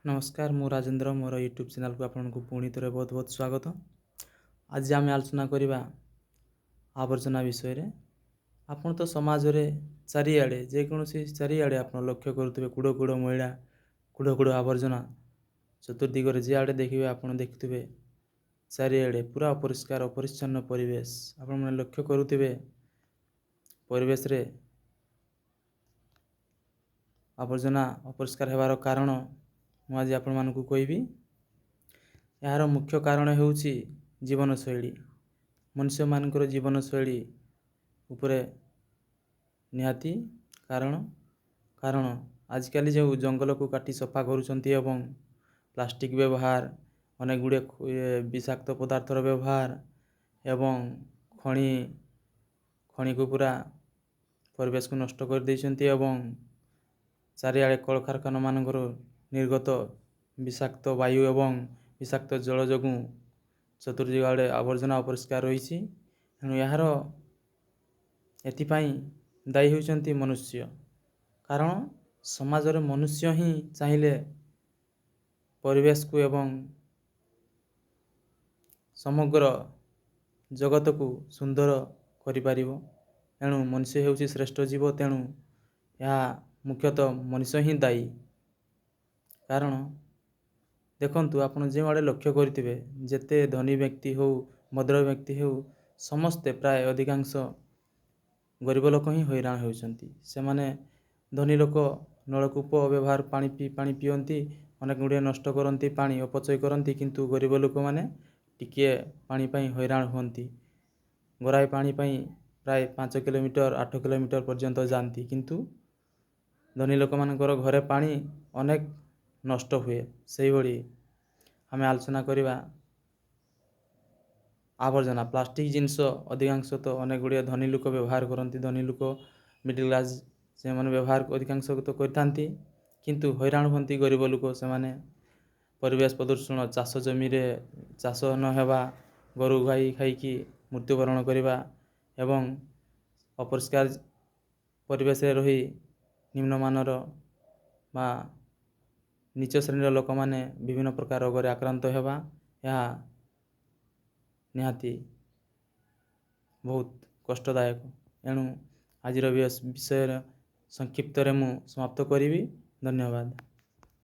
नमस्कार मु राजेंद्र मोर YouTube channel को आपको पुणी थे बहुत बहुत स्वागत। आज आम आलोचना करवा आवर्जना विषय रे। आपन तो समाज रे चारिआडे जेकोसी चारिआडे आप लक्ष्य करुवे कूड़ कूड़ मैला कूड़ कूड़ आवर्जना चतुर्दिगरे जियाड़े देखिए आप देखुवे चारिआडे पूरा अपरिष्कार अपरिच्छन्न परिवेश आपण मैंने लक्ष्य करुवे परिवेश रे आवर्जना अपरिष्कार होवार कारण ମୁଁ ଆଜି ଆପଣମାନଙ୍କୁ କହିବି। ଏହାର ମୁଖ୍ୟ କାରଣ ହେଉଛି ଜୀବନଶୈଳୀ। ମନୁଷ୍ୟମାନଙ୍କର ଜୀବନଶୈଳୀ ଉପରେ ନିହାତି କାରଣ ଆଜିକାଲି ଯେଉଁ ଜଙ୍ଗଲକୁ କାଟି ସଫା କରୁଛନ୍ତି ଏବଂ ପ୍ଲାଷ୍ଟିକ ବ୍ୟବହାର ଅନେକ ଗୁଡ଼ିଏ ବିଷାକ୍ତ ପଦାର୍ଥର ବ୍ୟବହାର ଏବଂ ଖଣିକୁ ପୁରା ପରିବେଶକୁ ନଷ୍ଟ କରିଦେଇଛନ୍ତି ଏବଂ ଚାରିଆଡ଼େ କଳକାରଖାନା ମାନଙ୍କର निर्गत विषाक्त वायु एवं विषाक्त जल जोगु चतुर्दिग आड़े आवर्जना अपरिष्कार रही। तेणु यार एथिपाई दायी होती मनुष्य। कारण समाज रे मनुष्य ही चाहिए परिवेश को एवं समग्र जगत को सुंदर करिपारिबो। एणु मनुष्य हेउची श्रेष्ठ जीव। तेणु यह मुख्यतः मनुष्य ही दायी। कारण देखंतु आपण जे आड़े लक्ष्य करिथिबे जेते धनी व्यक्ति हो भद्र व्यक्ति हो समस्ते प्राय अधिकांश गरीब लोक ही हैरान होउछंती। से माने धनी लोक नलकूप व्यवहार पानी पियंती अनेक गुड़े नष्ट करती पानी अपचय करती किंतु गरीब लोक माने टिके पानी पई हैरान होती। गराए पानी पई प्राय 5 किलोमीटर 8 किलोमीटर पर्यंत जानती किंतु धनी लोक मानकर घरे पानी अनेक नष्ट हुए। से भली आम आलोचना करवा आवर्जना प्लास्टिक जिनस अधिकांश तो अनेक गुड़िया धनी लोक व्यवहार करती। धनी लोक मिडिल क्लास से मैंने व्यवहार अधिकांश तो करती किंतु हैरान होती गरीब लोक से माने परिवेश प्रदूषण चाष जमी रे चाष नहेबा गोरु गाई खाई मृत्युवरण करवा एवं अपरिष्कार परिवेश रही निम्नमानर बा नीच श्रेणी लोक मैंने विभिन्न प्रकार रोग आक्रांत होगा। यह निहाती बहुत कष्टदायक। एणु आज विषय संक्षिप्त रे मु समाप्त करी। धन्यवाद।